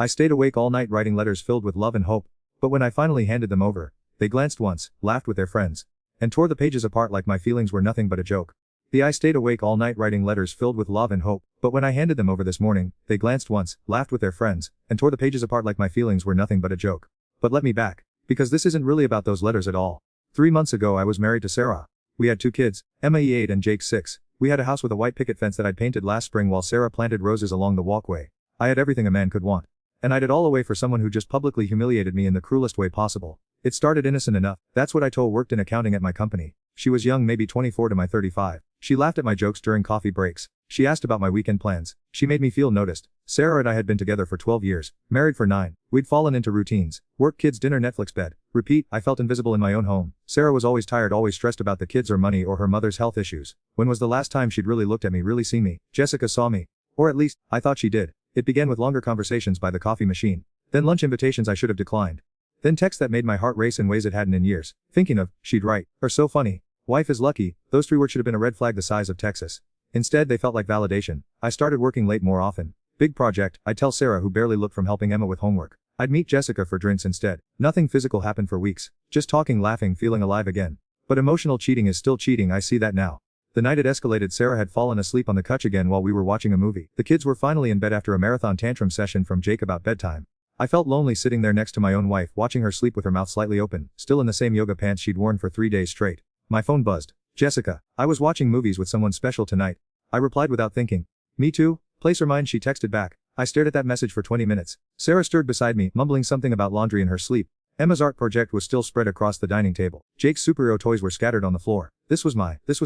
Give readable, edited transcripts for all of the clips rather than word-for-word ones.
I stayed awake all night writing letters filled with love and hope, but when I finally handed them over, they glanced once, laughed with their friends, and tore the pages apart like my feelings were nothing but a joke. I stayed awake all night writing letters filled with love and hope, but when I handed them over this morning, they glanced once, laughed with their friends, and tore the pages apart like my feelings were nothing but a joke. But let me back. Because this isn't really about those letters at all. 3 months ago I was married to Sarah. We had 2 kids, Emma 8 and Jake 6. We had a house with a white picket fence that I'd painted last spring while Sarah planted roses along the walkway. I had everything a man could want. And I did all away for someone who just publicly humiliated me in the cruelest way possible. It started innocent enough. That's what I told worked in accounting at my company. She was young, maybe 24 to my 35. She laughed at my jokes during coffee breaks. She asked about my weekend plans. She made me feel noticed. Sarah and I had been together for 12 years, married for 9. We'd fallen into routines. Work, kids, dinner, Netflix, bed. Repeat. I felt invisible in my own home. Sarah was always tired, always stressed about the kids or money or her mother's health issues. When was the last time she'd really looked at me, really seen me? Jessica saw me. Or at least, I thought she did. It began with longer conversations by the coffee machine. Then lunch invitations I should have declined. Then texts that made my heart race in ways it hadn't in years. Thinking of, she'd write, or so funny. Wife is lucky. Those 3 words should have been a red flag the size of Texas. Instead they felt like validation. I started working late more often. Big project, I'd tell Sarah, who barely looked, from helping Emma with homework. I'd meet Jessica for drinks instead. Nothing physical happened for weeks. Just talking, laughing, feeling alive again. But emotional cheating is still cheating, I see that now. The night it escalated, Sarah had fallen asleep on the couch again while we were watching a movie. The kids were finally in bed after a marathon tantrum session from Jake about bedtime. I felt lonely sitting there next to my own wife, watching her sleep with her mouth slightly open, still in the same yoga pants she'd worn for 3 days straight. My phone buzzed. Jessica, I was watching movies with someone special tonight. I replied without thinking. Me too? Place or mine, she texted back. I stared at that message for 20 minutes. Sarah stirred beside me, mumbling something about laundry in her sleep. Emma's art project was still spread across the dining table. Jake's superhero toys were scattered on the floor. This was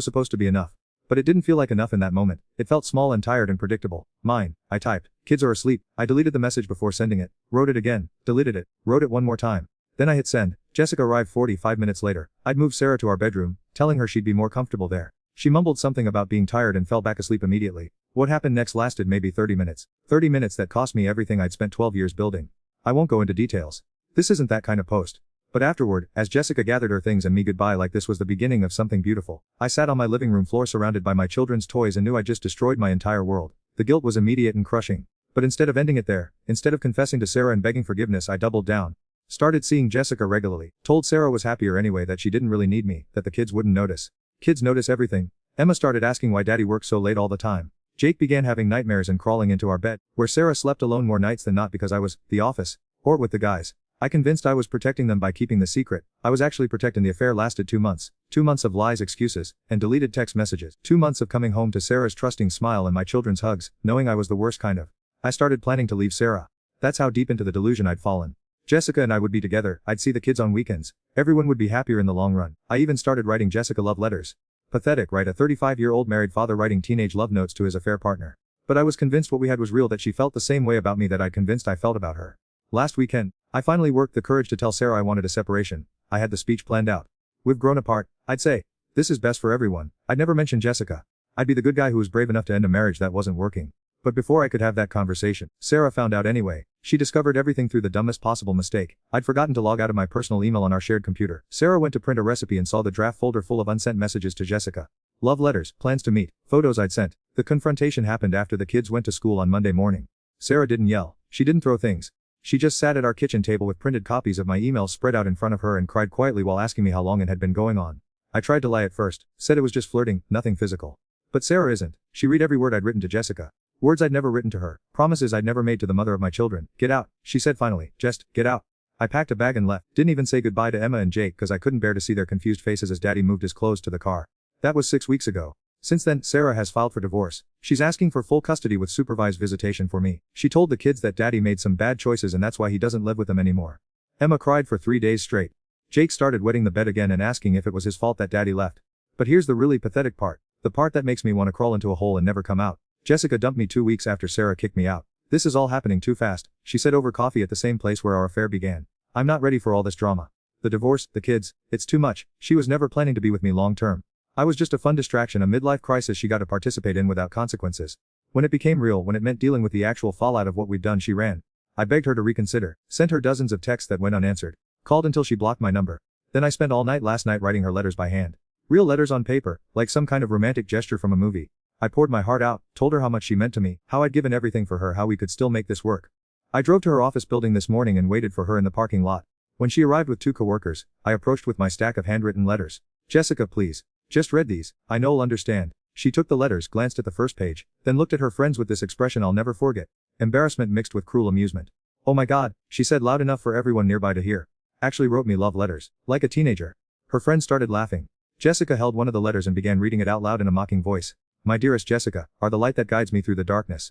supposed to be enough. But it didn't feel like enough in that moment. It felt small and tired and predictable. Mine, I typed. Kids are asleep. I deleted the message before sending it. Wrote it again. Deleted it. Wrote it one more time. Then I hit send. Jessica arrived 45 minutes later. I'd moved Sarah to our bedroom, telling her she'd be more comfortable there. She mumbled something about being tired and fell back asleep immediately. What happened next lasted maybe 30 minutes. 30 minutes that cost me everything I'd spent 12 years building. I won't go into details. This isn't that kind of post. But afterward, as Jessica gathered her things and me goodbye like this was the beginning of something beautiful, I sat on my living room floor surrounded by my children's toys and knew I'd just destroyed my entire world. The guilt was immediate and crushing. But instead of ending it there, instead of confessing to Sarah and begging forgiveness, I doubled down. Started seeing Jessica regularly. Told Sarah was happier anyway, that she didn't really need me, that the kids wouldn't notice. Kids notice everything. Emma started asking why Daddy worked so late all the time. Jake began having nightmares and crawling into our bed, where Sarah slept alone more nights than not because I was, the office, or with the guys. I convinced I was protecting them by keeping the secret. I was actually protecting. The affair lasted 2 months. 2 months of lies, excuses, and deleted text messages. 2 months of coming home to Sarah's trusting smile and my children's hugs, knowing I was the worst kind of. I started planning to leave Sarah. That's how deep into the delusion I'd fallen. Jessica and I would be together, I'd see the kids on weekends. Everyone would be happier in the long run. I even started writing Jessica love letters. Pathetic, right? A 35-year-old married father writing teenage love notes to his affair partner. But I was convinced what we had was real, that she felt the same way about me that I'd convinced I felt about her. Last weekend, I finally worked the courage to tell Sarah I wanted a separation. I had the speech planned out. We've grown apart, I'd say. This is best for everyone. I'd never mention Jessica. I'd be the good guy who was brave enough to end a marriage that wasn't working. But before I could have that conversation, Sarah found out anyway. She discovered everything through the dumbest possible mistake. I'd forgotten to log out of my personal email on our shared computer. Sarah went to print a recipe and saw the draft folder full of unsent messages to Jessica. Love letters, plans to meet, photos I'd sent. The confrontation happened after the kids went to school on Monday morning. Sarah didn't yell. She didn't throw things. She just sat at our kitchen table with printed copies of my emails spread out in front of her and cried quietly while asking me how long it had been going on. I tried to lie at first, said it was just flirting, nothing physical. But Sarah isn't. She read every word I'd written to Jessica. Words I'd never written to her, promises I'd never made to the mother of my children. Get out, she said finally, just, get out. I packed a bag and left, didn't even say goodbye to Emma and Jake because I couldn't bear to see their confused faces as Daddy moved his clothes to the car. That was 6 weeks ago. Since then, Sarah has filed for divorce. She's asking for full custody with supervised visitation for me. She told the kids that Daddy made some bad choices and that's why he doesn't live with them anymore. Emma cried for 3 days straight. Jake started wetting the bed again and asking if it was his fault that Daddy left. But here's the really pathetic part. The part that makes me want to crawl into a hole and never come out. Jessica dumped me 2 weeks after Sarah kicked me out. This is all happening too fast, she said over coffee at the same place where our affair began. I'm not ready for all this drama. The divorce, the kids, it's too much. She was never planning to be with me long term. I was just a fun distraction, a midlife crisis she got to participate in without consequences. When it became real, when it meant dealing with the actual fallout of what we'd done, she ran. I begged her to reconsider, sent her dozens of texts that went unanswered, called until she blocked my number. Then I spent all night last night writing her letters by hand. Real letters on paper, like some kind of romantic gesture from a movie. I poured my heart out, told her how much she meant to me, how I'd given everything for her, how we could still make this work. I drove to her office building this morning and waited for her in the parking lot. When she arrived with 2 coworkers, I approached with my stack of handwritten letters. Jessica, please. Just read these. I know you'll understand. She took the letters, glanced at the first page, then looked at her friends with this expression I'll never forget. Embarrassment mixed with cruel amusement. Oh my God, she said loud enough for everyone nearby to hear. Actually wrote me love letters. Like a teenager. Her friends started laughing. Jessica held one of the letters and began reading it out loud in a mocking voice. My dearest Jessica, are the light that guides me through the darkness.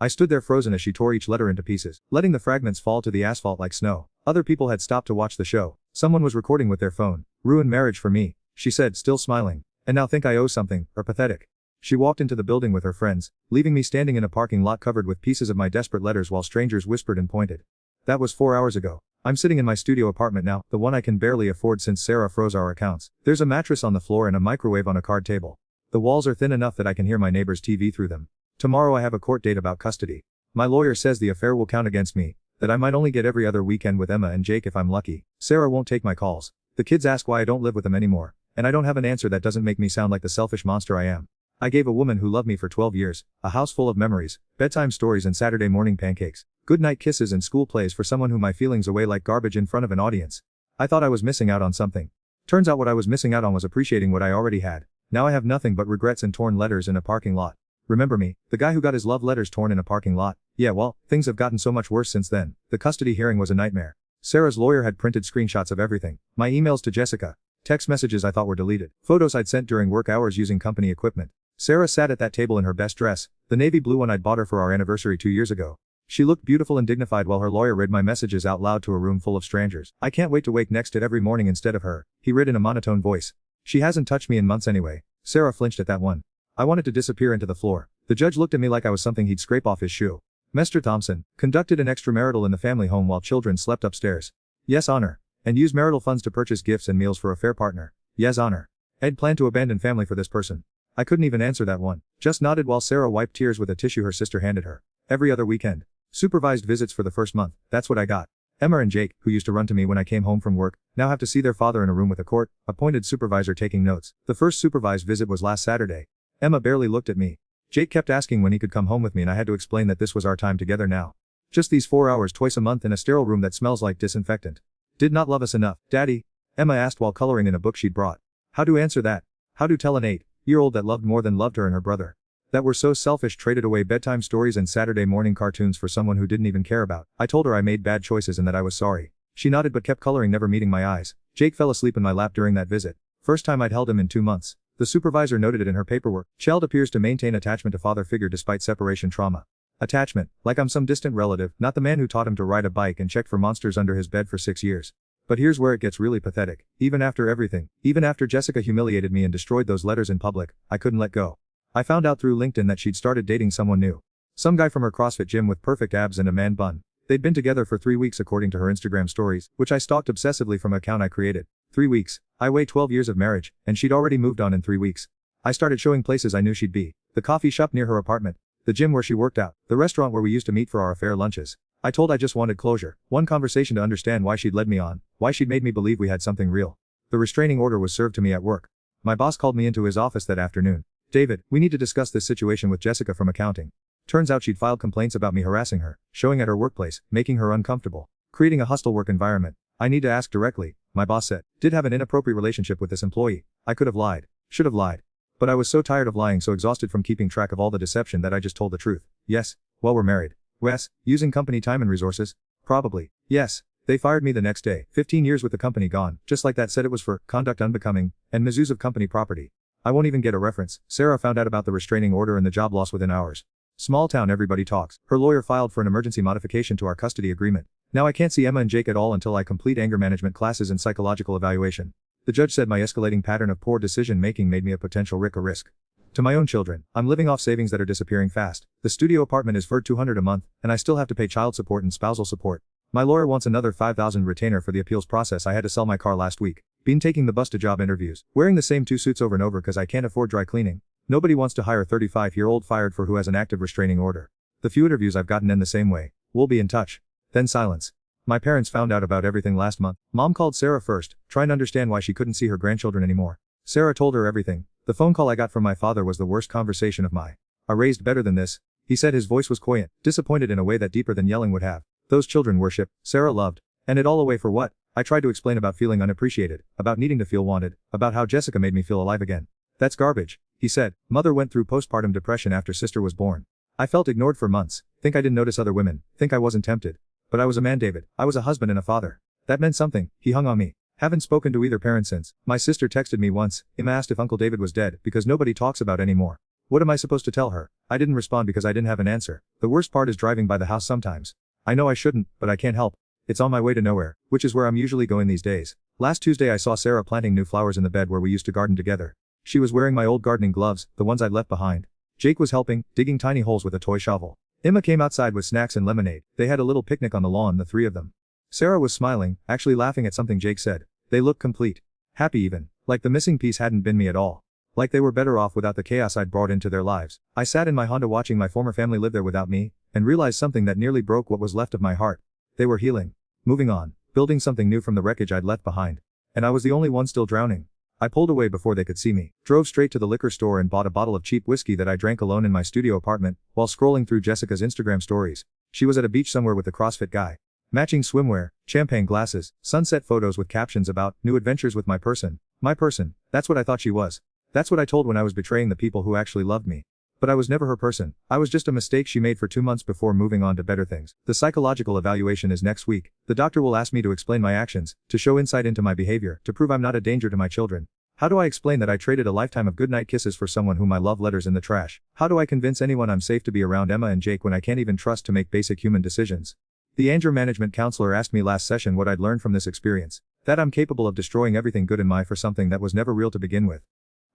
I stood there frozen as she tore each letter into pieces, letting the fragments fall to the asphalt like snow. Other people had stopped to watch the show. Someone was recording with their phone. Ruined marriage for me, she said, still smiling. And now think I owe something, or pathetic. She walked into the building with her friends, leaving me standing in a parking lot covered with pieces of my desperate letters while strangers whispered and pointed. That was 4 hours ago. I'm sitting in my studio apartment now, the one I can barely afford since Sarah froze our accounts. There's a mattress on the floor and a microwave on a card table. The walls are thin enough that I can hear my neighbor's TV through them. Tomorrow I have a court date about custody. My lawyer says the affair will count against me, that I might only get every other weekend with Emma and Jake if I'm lucky. Sarah won't take my calls. The kids ask why I don't live with them anymore, and I don't have an answer that doesn't make me sound like the selfish monster I am. I gave a woman who loved me for 12 years, a house full of memories, bedtime stories and Saturday morning pancakes, goodnight kisses and school plays for someone who my feelings away like garbage in front of an audience. I thought I was missing out on something. Turns out what I was missing out on was appreciating what I already had. Now I have nothing but regrets and torn letters in a parking lot. Remember me, the guy who got his love letters torn in a parking lot? Yeah, well, things have gotten so much worse since then. The custody hearing was a nightmare. Sarah's lawyer had printed screenshots of everything. My emails to Jessica. Text messages I thought were deleted. Photos I'd sent during work hours using company equipment. Sarah sat at that table in her best dress, the navy blue one I'd bought her for our anniversary 2 years ago. She looked beautiful and dignified while her lawyer read my messages out loud to a room full of strangers. I can't wait to wake next to it every morning instead of her, he read in a monotone voice. She hasn't touched me in months anyway. Sarah flinched at that one. I wanted to disappear into the floor. The judge looked at me like I was something he'd scrape off his shoe. Mr. Thompson conducted an extramarital in the family home while children slept upstairs. Yes, honor. And use marital funds to purchase gifts and meals for a fair partner. Yes, honor. Ed planned to abandon family for this person. I couldn't even answer that one. Just nodded while Sarah wiped tears with a tissue her sister handed her. Every other weekend. Supervised visits for the first month. That's what I got. Emma and Jake, who used to run to me when I came home from work, now have to see their father in a room with a court-appointed supervisor taking notes. The first supervised visit was last Saturday. Emma barely looked at me. Jake kept asking when he could come home with me and I had to explain that this was our time together now. Just these 4 hours twice a month in a sterile room that smells like disinfectant. Did not love us enough, Daddy? Emma asked while coloring in a book she'd brought. How to answer that? How to tell an 8-year-old that loved more than loved her and her brother? That were so selfish traded away bedtime stories and Saturday morning cartoons for someone who didn't even care about. I told her I made bad choices and that I was sorry. She nodded but kept coloring, never meeting my eyes. Jake fell asleep in my lap during that visit. First time I'd held him in 2 months. The supervisor noted it in her paperwork. Child appears to maintain attachment to father figure despite separation trauma. Attachment, like I'm some distant relative, not the man who taught him to ride a bike and checked for monsters under his bed for 6 years. But here's where it gets really pathetic. Even after everything, even after Jessica humiliated me and destroyed those letters in public, I couldn't let go. I found out through LinkedIn that she'd started dating someone new. Some guy from her CrossFit gym with perfect abs and a man bun. They'd been together for 3 weeks according to her Instagram stories, which I stalked obsessively from an account I created. 3 weeks. I weigh 12 years of marriage, and she'd already moved on in 3 weeks. I started showing places I knew she'd be. The coffee shop near her apartment. The gym where she worked out. The restaurant where we used to meet for our affair lunches. I told I just wanted closure. One conversation to understand why she'd led me on. Why she'd made me believe we had something real. The restraining order was served to me at work. My boss called me into his office that afternoon. David, we need to discuss this situation with Jessica from accounting. Turns out she'd filed complaints about me harassing her, showing at her workplace, making her uncomfortable, creating a hostile work environment. I need to ask directly, my boss said. Did have an inappropriate relationship with this employee. I could have lied. Should have lied. But I was so tired of lying, so exhausted from keeping track of all the deception that I just told the truth. Yes. Well, we're married. Wes, using company time and resources? Probably. Yes. They fired me the next day. 15 years with the company gone. Just like that, said it was for conduct unbecoming and misuse of company property. I won't even get a reference. Sarah found out about the restraining order and the job loss within hours. Small town, everybody talks. Her lawyer filed for an emergency modification to our custody agreement. Now I can't see Emma and Jake at all until I complete anger management classes and psychological evaluation. The judge said my escalating pattern of poor decision making made me a potential risk. To my own children, I'm living off savings that are disappearing fast. The studio apartment is for $200 a month, and I still have to pay child support and spousal support. My lawyer wants another $5,000 retainer for the appeals process. I had to sell my car last week. Been taking the bus to job interviews, wearing the same 2 suits over and over because I can't afford dry cleaning. Nobody wants to hire a 35-year-old fired for who has an active restraining order. The few interviews I've gotten end the same way. We'll be in touch. Then silence. My parents found out about everything last month. Mom called Sarah first, trying to understand why she couldn't see her grandchildren anymore. Sarah told her everything. The phone call I got from my father was the worst conversation of my. I raised better than this. He said, his voice was quiet, disappointed in a way that deeper than yelling would have. Those children worship, Sarah loved. And it all away for what? I tried to explain about feeling unappreciated, about needing to feel wanted, about how Jessica made me feel alive again. That's garbage, he said. Mother went through postpartum depression after sister was born. I felt ignored for months, think I didn't notice other women, think I wasn't tempted. But I was a man, David. I was a husband and a father. That meant something. He hung on me. Haven't spoken to either parent since. My sister texted me once. Emma asked if Uncle David was dead because nobody talks about anymore. What am I supposed to tell her? I didn't respond because I didn't have an answer. The worst part is driving by the house sometimes. I know I shouldn't, but I can't help. It's on my way to nowhere, which is where I'm usually going these days. Last Tuesday I saw Sarah planting new flowers in the bed where we used to garden together. She was wearing my old gardening gloves, the ones I'd left behind. Jake was helping, digging tiny holes with a toy shovel. Emma came outside with snacks and lemonade. They had a little picnic on the lawn, the three of them. Sarah was smiling, actually laughing at something Jake said. They looked complete. Happy even. Like the missing piece hadn't been me at all. Like they were better off without the chaos I'd brought into their lives. I sat in my Honda watching my former family live there without me, and realized something that nearly broke what was left of my heart. They were healing. Moving on. Building something new from the wreckage I'd left behind. And I was the only one still drowning. I pulled away before they could see me, drove straight to the liquor store and bought a bottle of cheap whiskey that I drank alone in my studio apartment, while scrolling through Jessica's Instagram stories. She was at a beach somewhere with the CrossFit guy. Matching swimwear, champagne glasses, sunset photos with captions about new adventures with my person. My person, that's what I thought she was. That's what I told when I was betraying the people who actually loved me. But I was never her person. I was just a mistake she made for 2 months before moving on to better things. The psychological evaluation is next week. The doctor will ask me to explain my actions, to show insight into my behavior, to prove I'm not a danger to my children. How do I explain that I traded a lifetime of goodnight kisses for someone whom I love letters in the trash? How do I convince anyone I'm safe to be around Emma and Jake when I can't even trust to make basic human decisions? The anger management counselor asked me last session what I'd learned from this experience. That I'm capable of destroying everything good in my for something that was never real to begin with.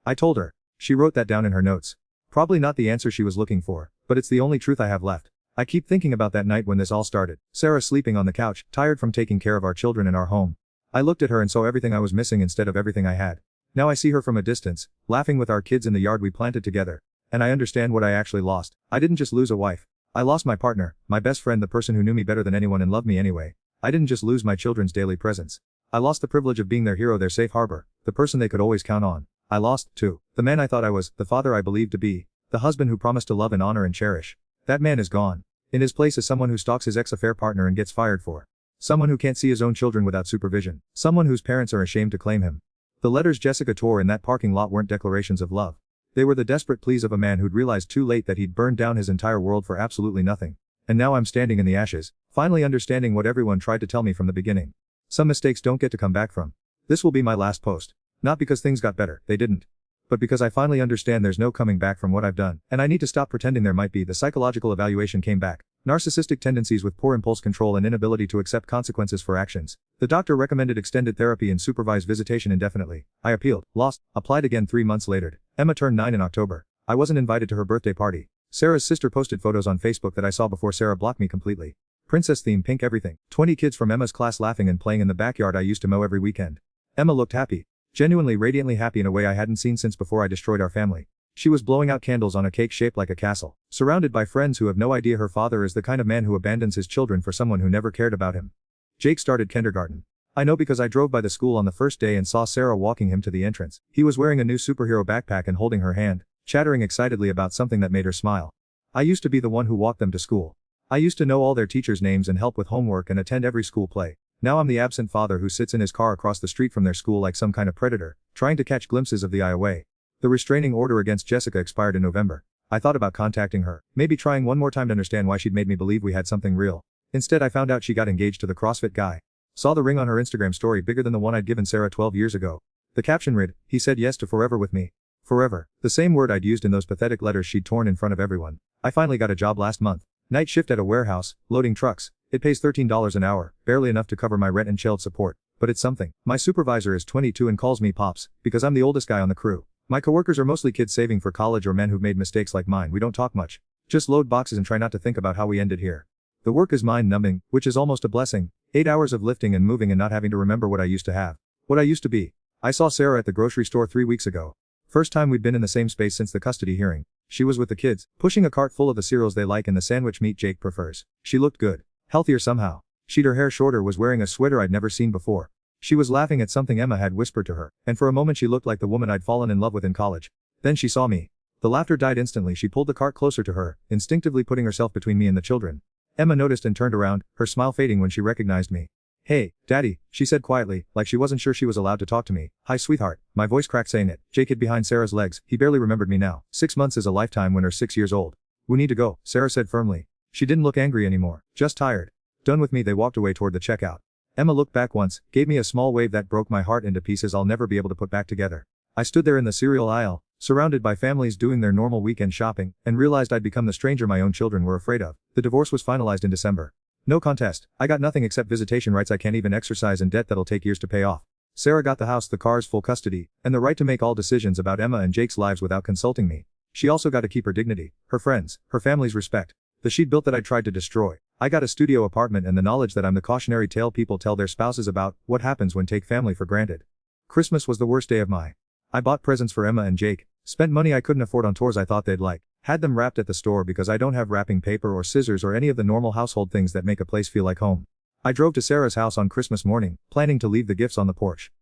I told her. She wrote that down in her notes. Probably not the answer she was looking for, but it's the only truth I have left. I keep thinking about that night when this all started. Sarah sleeping on the couch, tired from taking care of our children in our home. I looked at her and saw everything I was missing instead of everything I had. Now I see her from a distance, laughing with our kids in the yard we planted together. And I understand what I actually lost. I didn't just lose a wife. I lost my partner, my best friend, the person who knew me better than anyone and loved me anyway. I didn't just lose my children's daily presence. I lost the privilege of being their hero, their safe harbor, the person they could always count on. I lost, too, the man I thought I was, the father I believed to be, the husband who promised to love and honor and cherish. That man is gone. In his place is someone who stalks his ex-affair partner and gets fired for. Someone who can't see his own children without supervision. Someone whose parents are ashamed to claim him. The letters Jessica tore in that parking lot weren't declarations of love. They were the desperate pleas of a man who'd realized too late that he'd burned down his entire world for absolutely nothing. And now I'm standing in the ashes, finally understanding what everyone tried to tell me from the beginning. Some mistakes don't get to come back from. This will be my last post. Not because things got better, they didn't. But because I finally understand there's no coming back from what I've done, and I need to stop pretending there might be. The psychological evaluation came back. Narcissistic tendencies with poor impulse control and inability to accept consequences for actions. The doctor recommended extended therapy and supervised visitation indefinitely. I appealed, lost, applied again 3 months later. Emma turned 9 in October. I wasn't invited to her birthday party. Sarah's sister posted photos on Facebook that I saw before Sarah blocked me completely. Princess theme, pink everything. 20 kids from Emma's class laughing and playing in the backyard I used to mow every weekend. Emma looked happy. Genuinely radiantly happy in a way I hadn't seen since before I destroyed our family. She was blowing out candles on a cake shaped like a castle, surrounded by friends who have no idea her father is the kind of man who abandons his children for someone who never cared about him. Jake started kindergarten. I know because I drove by the school on the first day and saw Sarah walking him to the entrance. He was wearing a new superhero backpack and holding her hand, chattering excitedly about something that made her smile. I used to be the one who walked them to school. I used to know all their teachers' names and help with homework and attend every school play. Now I'm the absent father who sits in his car across the street from their school like some kind of predator, trying to catch glimpses of the eye away. The restraining order against Jessica expired in November. I thought about contacting her, maybe trying one more time to understand why she'd made me believe we had something real. Instead I found out she got engaged to the CrossFit guy. Saw the ring on her Instagram story, bigger than the one I'd given Sarah 12 years ago. The caption read, "He said yes to forever with me." Forever. The same word I'd used in those pathetic letters she'd torn in front of everyone. I finally got a job last month. Night shift at a warehouse, loading trucks. It pays $13 an hour, barely enough to cover my rent and child support. But it's something. My supervisor is 22 and calls me Pops, because I'm the oldest guy on the crew. My coworkers are mostly kids saving for college or men who've made mistakes like mine. We don't talk much. Just load boxes and try not to think about how we ended here. The work is mind-numbing, which is almost a blessing. 8 hours of lifting and moving and not having to remember what I used to have. What I used to be. I saw Sarah at the grocery store 3 weeks ago. First time we'd been in the same space since the custody hearing. She was with the kids, pushing a cart full of the cereals they like and the sandwich meat Jake prefers. She looked good. Healthier somehow. She'd her hair shorter, was wearing a sweater I'd never seen before. She was laughing at something Emma had whispered to her, and for a moment she looked like the woman I'd fallen in love with in college. Then she saw me. The laughter died instantly. She pulled the cart closer to her, instinctively putting herself between me and the children. Emma noticed and turned around, her smile fading when she recognized me. "Hey, Daddy," she said quietly, like she wasn't sure she was allowed to talk to me. "Hi sweetheart." My voice cracked saying it. Jake hid behind Sarah's legs, he barely remembered me now. 6 months is a lifetime when you're 6 years old. "We need to go," Sarah said firmly. She didn't look angry anymore, just tired. Done with me, they walked away toward the checkout. Emma looked back once, gave me a small wave that broke my heart into pieces I'll never be able to put back together. I stood there in the cereal aisle, surrounded by families doing their normal weekend shopping, and realized I'd become the stranger my own children were afraid of. The divorce was finalized in December. No contest. I got nothing except visitation rights I can't even exercise and debt that'll take years to pay off. Sarah got the house, the cars, full custody, and the right to make all decisions about Emma and Jake's lives without consulting me. She also got to keep her dignity, her friends, her family's respect. The she'd built that I tried to destroy. I got a studio apartment and the knowledge that I'm the cautionary tale people tell their spouses about what happens when take family for granted. Christmas was the worst day of my. I bought presents for Emma and Jake, spent money I couldn't afford on tours I thought they'd like, had them wrapped at the store because I don't have wrapping paper or scissors or any of the normal household things that make a place feel like home. I drove to Sarah's house on Christmas morning, planning to leave the gifts on the porch.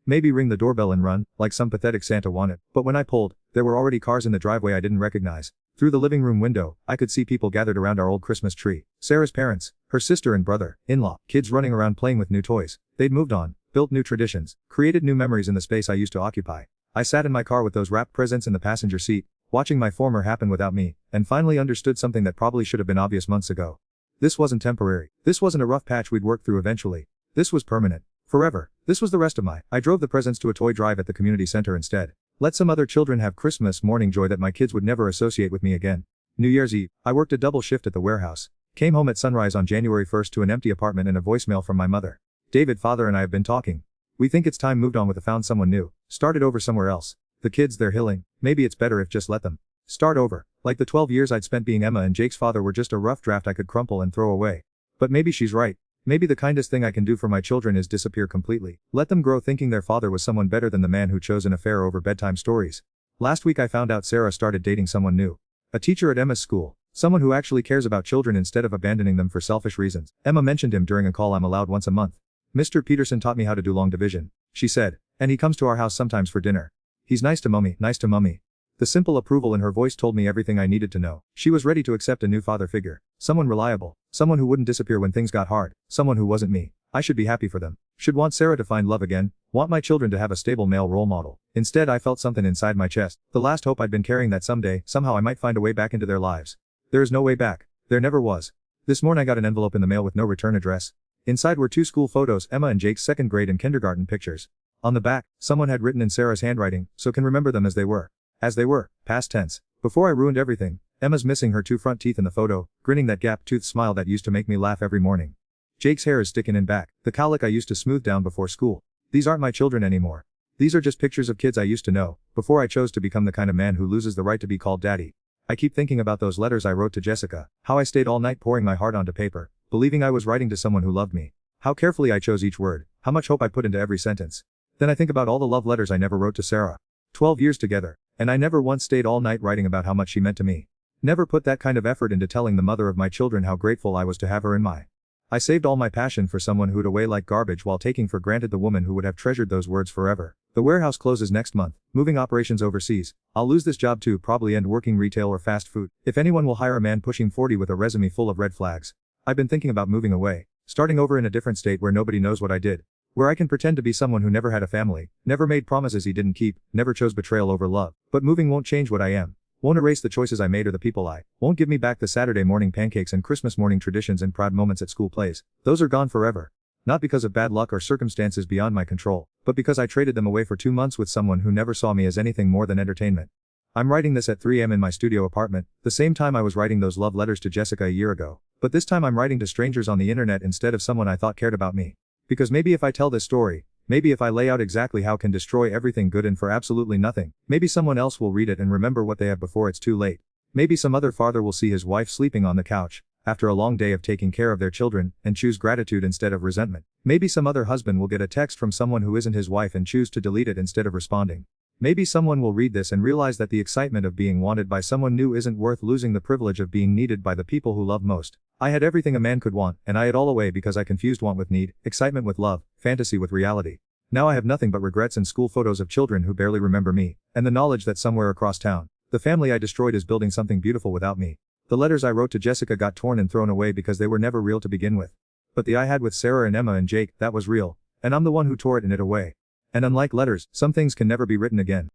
Maybe ring the doorbell and run, like some pathetic Santa wanted, but when I pulled, there were already cars in the driveway I didn't recognize. Through the living room window, I could see people gathered around our old Christmas tree. Sarah's parents, her sister and brother, in-law, kids running around playing with new toys. They'd moved on, built new traditions, created new memories in the space I used to occupy. I sat in my car with those wrapped presents in the passenger seat, watching my former happen without me, and finally understood something that probably should have been obvious months ago. This wasn't temporary. This wasn't a rough patch we'd work through eventually. This was permanent. Forever. This was the rest of my. I drove the presents to a toy drive at the community center instead. Let some other children have Christmas morning joy that my kids would never associate with me again. New Year's Eve, I worked a double shift at the warehouse. Came home at sunrise on January 1st to an empty apartment and a voicemail from my mother. "David, father and I have been talking. We think it's time moved on with a found someone new. Started over somewhere else. The kids, they're healing. Maybe it's better if just let them start over. Like the 12 years I'd spent being Emma and Jake's father were just a rough draft I could crumple and throw away. But maybe she's right. Maybe the kindest thing I can do for my children is disappear completely. Let them grow thinking their father was someone better than the man who chose an affair over bedtime stories." Last week I found out Sarah started dating someone new. A teacher at Emma's school. Someone who actually cares about children instead of abandoning them for selfish reasons. Emma mentioned him during a call I'm allowed once a month. "Mr. Peterson taught me how to do long division," she said, "and he comes to our house sometimes for dinner. He's nice to Mummy, nice to Mummy." The simple approval in her voice told me everything I needed to know. She was ready to accept a new father figure. Someone reliable. Someone who wouldn't disappear when things got hard. Someone who wasn't me. I should be happy for them. Should want Sarah to find love again. Want my children to have a stable male role model. Instead I felt something inside my chest. The last hope I'd been carrying that someday, somehow I might find a way back into their lives. There is no way back. There never was. This morning I got an envelope in the mail with no return address. Inside were 2 school photos, Emma and Jake's 2nd grade and kindergarten pictures. On the back, someone had written in Sarah's handwriting, so can remember them as they were. As they were, past tense. Before I ruined everything, Emma's missing her 2 front teeth in the photo, grinning that gap-toothed smile that used to make me laugh every morning. Jake's hair is sticking in back, the cowlick I used to smooth down before school. These aren't my children anymore. These are just pictures of kids I used to know, before I chose to become the kind of man who loses the right to be called daddy. I keep thinking about those letters I wrote to Jessica, how I stayed all night pouring my heart onto paper, believing I was writing to someone who loved me. How carefully I chose each word, how much hope I put into every sentence. Then I think about all the love letters I never wrote to Sarah. 12 years together, and I never once stayed all night writing about how much she meant to me. Never put that kind of effort into telling the mother of my children how grateful I was to have her in my. I saved all my passion for someone who'd away like garbage while taking for granted the woman who would have treasured those words forever. The warehouse closes next month, moving operations overseas. I'll lose this job too, probably end working retail or fast food. If anyone will hire a man pushing 40 with a resume full of red flags. I've been thinking about moving away, starting over in a different state where nobody knows what I did. Where I can pretend to be someone who never had a family, never made promises he didn't keep, never chose betrayal over love. But moving won't change what I am. Won't erase the choices I made or the people I. Won't give me back the Saturday morning pancakes and Christmas morning traditions and proud moments at school plays. Those are gone forever. Not because of bad luck or circumstances beyond my control, but because I traded them away for 2 months with someone who never saw me as anything more than entertainment. I'm writing this at 3 a.m. in my studio apartment, the same time I was writing those love letters to Jessica a year ago. But this time I'm writing to strangers on the internet instead of someone I thought cared about me. Because maybe if I tell this story, maybe if I lay out exactly how can destroy everything good and for absolutely nothing, maybe someone else will read it and remember what they have before it's too late. Maybe some other father will see his wife sleeping on the couch, after a long day of taking care of their children, and choose gratitude instead of resentment. Maybe some other husband will get a text from someone who isn't his wife and choose to delete it instead of responding. Maybe someone will read this and realize that the excitement of being wanted by someone new isn't worth losing the privilege of being needed by the people who love most. I had everything a man could want, and I had all away because I confused want with need, excitement with love, fantasy with reality. Now I have nothing but regrets and school photos of children who barely remember me, and the knowledge that somewhere across town, the family I destroyed is building something beautiful without me. The letters I wrote to Jessica got torn and thrown away because they were never real to begin with. But the I had with Sarah and Emma and Jake, that was real, and I'm the one who tore it and it away. And unlike letters, some things can never be written again.